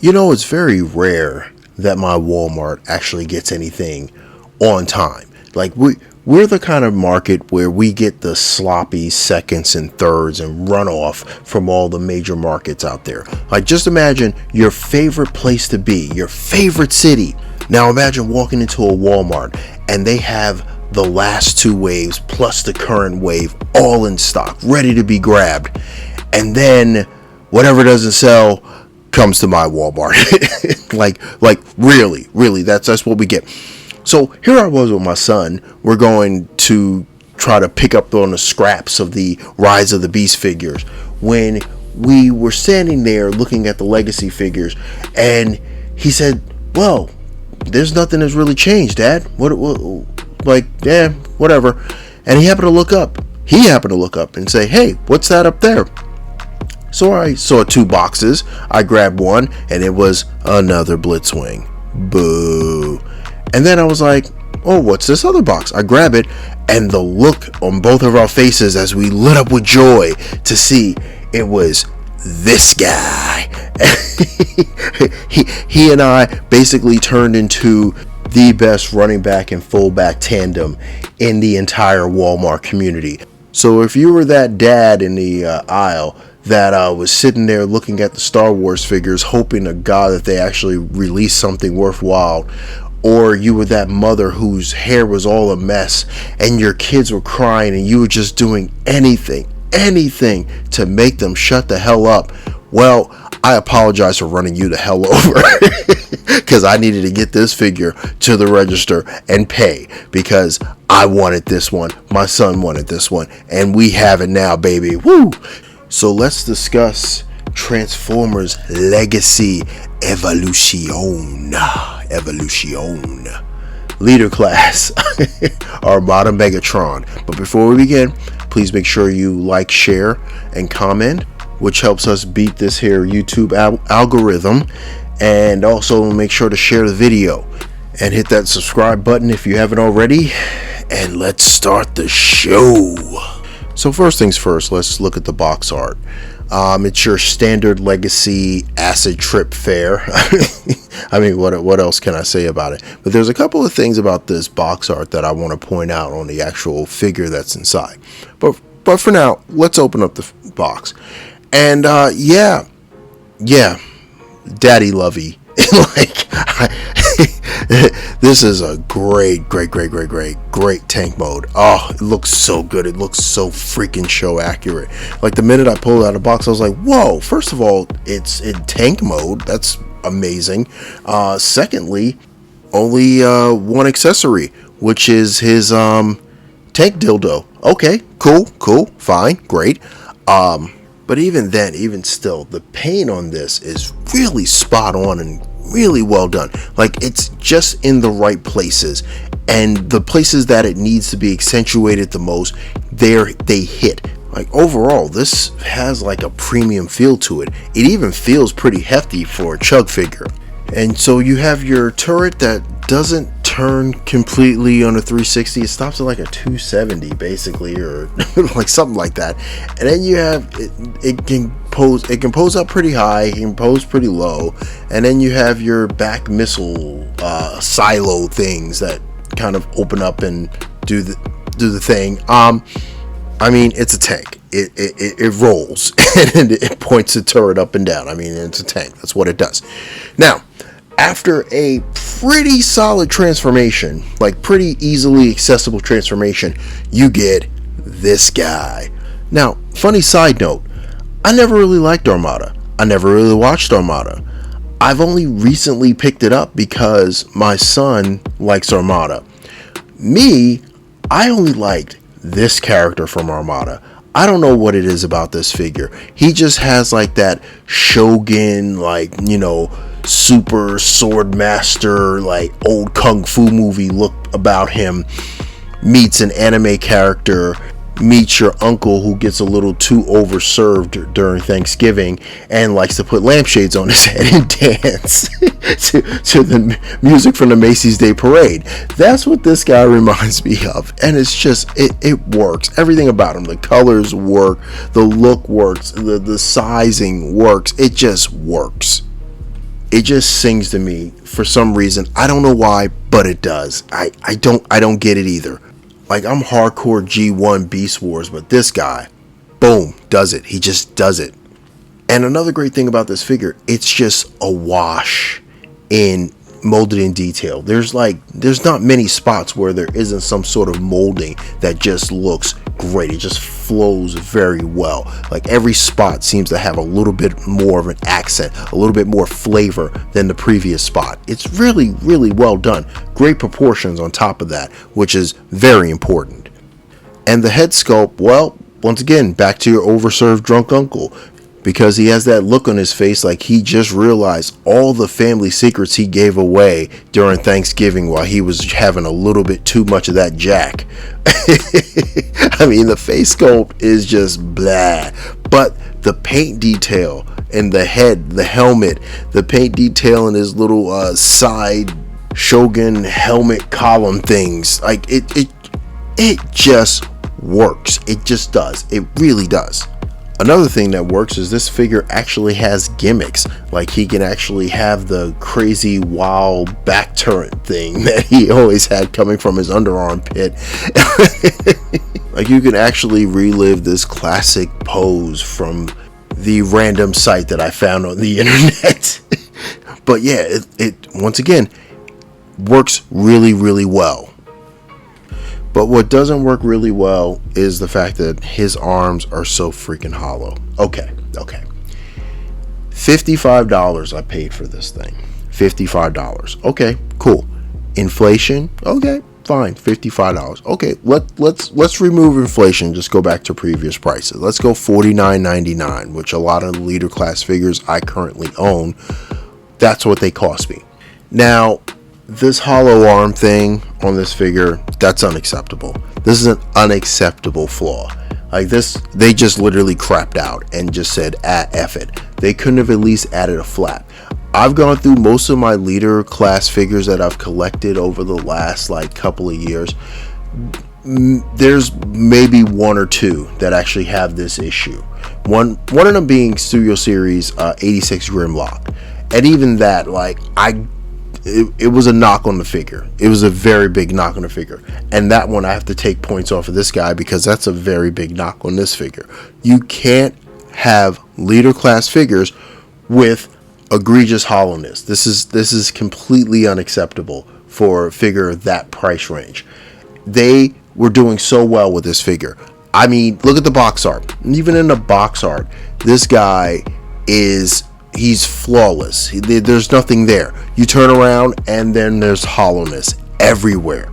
You know, it's very rare that my Walmart actually gets anything on time. Like we're the kind of market where we get the sloppy seconds and thirds and runoff from all the major markets out there. Like just imagine your favorite place to be, your favorite city. Now imagine walking into a Walmart and they have the last two waves plus the current wave all in stock, ready to be grabbed. And then whatever doesn't sell comes to my Walmart. like really that's what we get. So here I was with my son. We're going to try to pick up on the scraps of the Rise of the Beast figures when we were standing there looking at the legacy figures, and he said, well, there's nothing that's really changed, Dad. What like, yeah, whatever. And he happened to look up and say, hey, what's that up there? So I saw two boxes. I grabbed one, and it was another Blitzwing. Boo. And then I was like, oh, what's this other box? I grab it, and the look on both of our faces as we lit up with joy to see it was this guy. he and I basically turned into the best running back and fullback tandem in the entire Walmart community. So if you were that dad in the aisle that was sitting there looking at the Star Wars figures, hoping to God that they actually released something worthwhile, or you were that mother whose hair was all a mess and your kids were crying and you were just doing anything to make them shut the hell up, well, I apologize for running you the hell over because I needed to get this figure to the register and pay because I wanted this one, my son wanted this one, and we have it now, baby. Woo! So let's discuss Transformers Legacy Evolution. Leader class, Armada Megatron. But before we begin, please make sure you like, share, and comment, which helps us beat this here YouTube algorithm. And also make sure to share the video and hit that subscribe button if you haven't already. And let's start the show. So first things first, let's look at the box art. It's your standard Legacy acid trip fare. I mean, what else can I say about it? But there's a couple of things about this box art that I want to point out on the actual figure that's inside. But for now, let's open up the box. And yeah, Daddy Lovey. This is a great tank mode. Oh, it looks so good. It looks so freaking show accurate. Like the minute I pulled it out of the box, I was like, whoa, first of all, it's in tank mode. That's amazing. Secondly, only one accessory, which is his tank dildo. Okay, cool, fine, great. But even still, the paint on this is really spot on and really well done. Like, it's just in the right places, and the places that it needs to be accentuated the most, they hit. Like, overall, this has like a premium feel to it. It even feels pretty hefty for a chug figure. And so you have your turret that doesn't turn completely on a 360. It stops at like a 270 basically, or like something like that. And then you have it can pose up pretty high, it can pose pretty low, and then you have your back missile silo things that kind of open up and do the thing. I mean, it's a tank. It rolls and it points the turret up and down. I mean, it's a tank. That's what it does. Now, after a pretty solid transformation, like pretty easily accessible transformation, you get this guy. Now, funny side note, I never really liked Armada. I never really watched Armada. I've only recently picked it up because my son likes Armada. Me, I only liked this character from Armada. I don't know what it is about this figure. He just has like that Shogun, like, you know, super sword master, like old kung fu movie look about him, meets an anime character, meets your uncle who gets a little too overserved during Thanksgiving and likes to put lampshades on his head and dance to the music from the Macy's Day Parade. That's what this guy reminds me of, and it's just it works. Everything about him, the colors work, the look works, the sizing works. It just works. it just sings to me for some reason. I don't know why, but it does. I don't get it either. Like, I'm hardcore G1 Beast Wars, but this guy, boom, does it. He just does it. And another great thing about this figure, it's just a wash in molded in detail. There's not many spots where there isn't some sort of molding that just looks great. It just flows very well. Like, every spot seems to have a little bit more of an accent, a little bit more flavor than the previous spot. It's really, really well done. Great proportions on top of that, which is very important. And the head sculpt, well, once again, back to your overserved drunk uncle, because he has that look on his face like he just realized all the family secrets he gave away during Thanksgiving while he was having a little bit too much of that Jack. I mean, the face sculpt is just blah, but the paint detail in the head, the helmet, the paint detail in his little side Shogun helmet column things, like it just works. It just does. It really does. Another thing that works is this figure actually has gimmicks. Like, he can actually have the crazy wild back turret thing that he always had coming from his underarm pit. Like, you can actually relive this classic pose from the random site that I found on the internet. But yeah, it once again works really, really well. But what doesn't work really well is the fact that his arms are so freaking hollow. Okay. $55 I paid for this thing. $55. Okay, cool. Inflation? Okay, fine. $55. Okay, let's remove inflation. Just go back to previous prices. Let's go $49.99, which a lot of the leader class figures I currently own, that's what they cost me. Now, this hollow arm thing on this figure, that's unacceptable. This is an unacceptable flaw. Like, this, they just literally crapped out and just said, F it. They couldn't have at least added a flap. I've gone through most of my leader class figures that I've collected over the last couple of years. There's maybe one or two that actually have this issue. One of them being Studio Series 86 Grimlock. And even that, it was a knock on the figure. It was a very big knock on the figure. And that one, I have to take points off of this guy because that's a very big knock on this figure. You can't have leader class figures with egregious hollowness. This is completely unacceptable for a figure that price range. They were doing so well with this figure. I mean, look at the box art. Even in the box art, this guy he's flawless. There's nothing there. You turn around and then there's hollowness everywhere.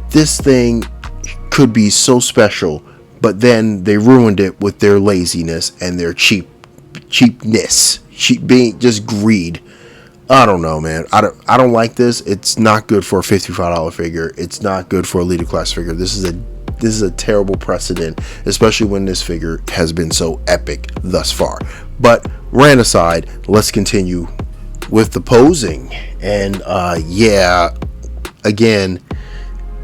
This thing could be so special, but then they ruined it with their laziness and their cheapness, being just greed. I don't know, man. I don't like this. It's not good for a $55 figure. It's not good for a leader class figure. This is a terrible precedent, especially when this figure has been so epic thus far. But rant aside, let's continue with the posing. And again,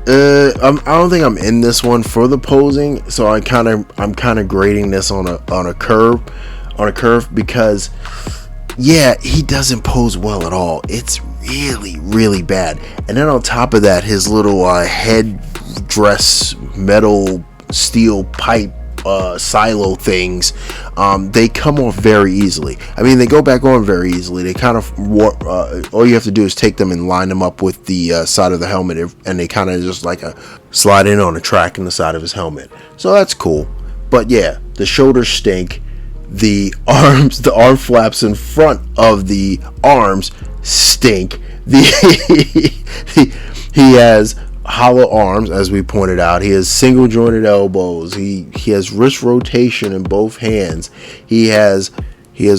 I don't think I'm in this one for the posing, so I'm kind of grading this on a curve because he doesn't pose well at all. It's really, really bad. And then on top of that, his little head dress metal steel pipe silo things, they come off very easily. I mean, they go back on very easily. They kind of all you have to do is take them and line them up with the side of the helmet, and they kind of just slide in on a track in the side of his helmet. So that's cool. But yeah, the shoulders stink. The arm flaps in front of the arms stink. He has hollow arms, as we pointed out. He has single jointed elbows. He has wrist rotation in both hands. He has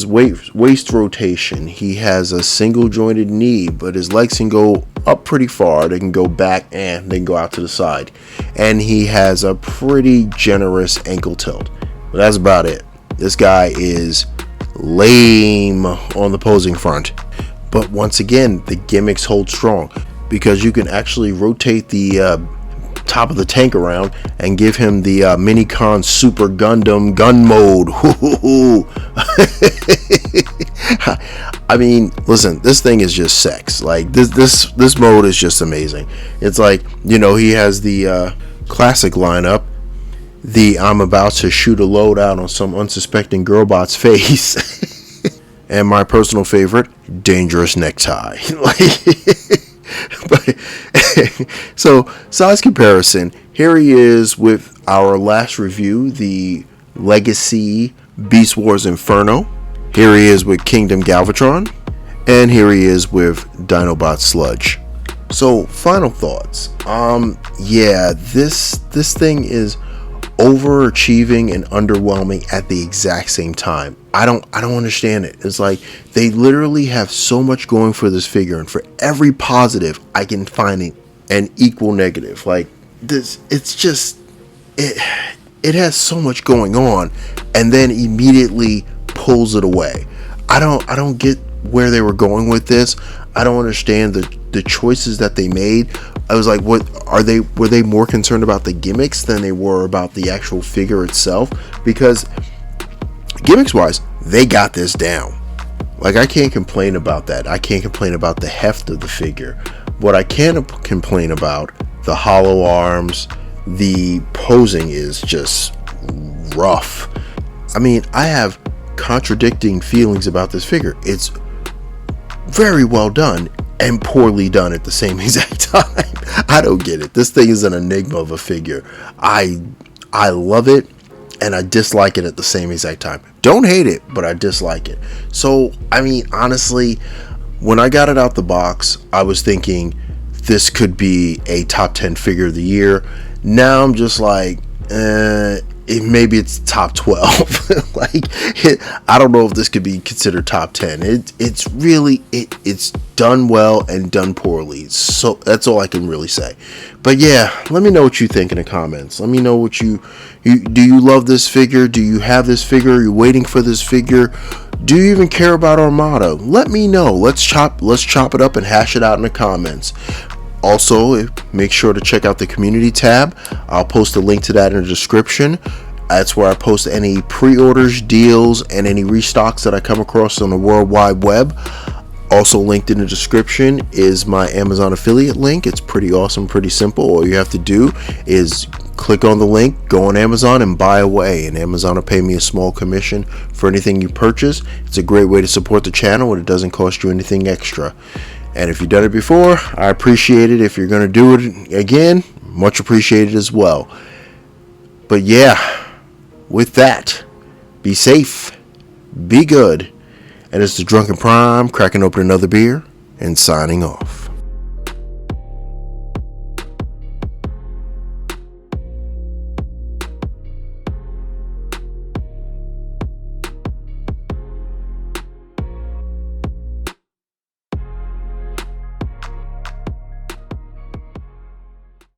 waist rotation. He has a single jointed knee, but his legs can go up pretty far. They can go back and they can go out to the side. And he has a pretty generous ankle tilt. But that's about it. This guy is lame on the posing front. But once again, the gimmicks hold strong, because you can actually rotate the top of the tank around and give him the Minicon Super Gundam gun mode. I mean, listen, this thing is just sex. Like this mode is just amazing. It's like, he has the classic lineup, the I'm about to shoot a load out on some unsuspecting girlbot's face, and my personal favorite, dangerous necktie. But so size comparison. Here he is with our last review, the Legacy Beast Wars Inferno. Here he is with Kingdom Galvatron, and here he is with Dinobot Sludge. So, final thoughts. Yeah, this thing is overachieving and underwhelming at the exact same time. I don't understand it. It's like they literally have so much going for this figure, and for every positive, I can find an equal negative. Like this, it's just it has so much going on, and then immediately pulls it away. I don't get where they were going with this. I don't understand the choices that they made. I was like, were they more concerned about the gimmicks than they were about the actual figure itself? Because gimmicks wise, they got this down. Like, I can't complain about that. I can't complain about the heft of the figure. What I can complain about, the hollow arms, the posing is just rough. I mean, I have contradicting feelings about this figure. It's very well done and poorly done at the same exact time. I don't get it. This thing is an enigma of a figure. I love it and I dislike it at the same exact time. Don't hate it, but I dislike it. So, I mean, honestly, when I got it out the box, I was thinking this could be a top 10 figure of the year. Now I'm just like, maybe it's top 12. Like, I don't know if this could be considered top 10. It's really it's done well and done poorly. So that's all I can really say. But yeah, let me know what you think in the comments. Let me know what you do. You love this figure? Do you have this figure? Are you waiting for this figure? Do you even care about Armada? Let me know. Let's chop it up and hash it out in the comments. Also, make sure to check out the community tab. I'll post a link to that in the description. That's where I post any pre-orders, deals, and any restocks that I come across on the World Wide Web. Also linked in the description is my Amazon affiliate link. It's pretty awesome, pretty simple. All you have to do is click on the link, go on Amazon, and buy away. And Amazon will pay me a small commission for anything you purchase. It's a great way to support the channel, and it doesn't cost you anything extra. And if you've done it before, I appreciate it. If you're going to do it again, much appreciated as well. But yeah, with that, be safe, be good. And it's the Drunken Prime cracking open another beer and signing off.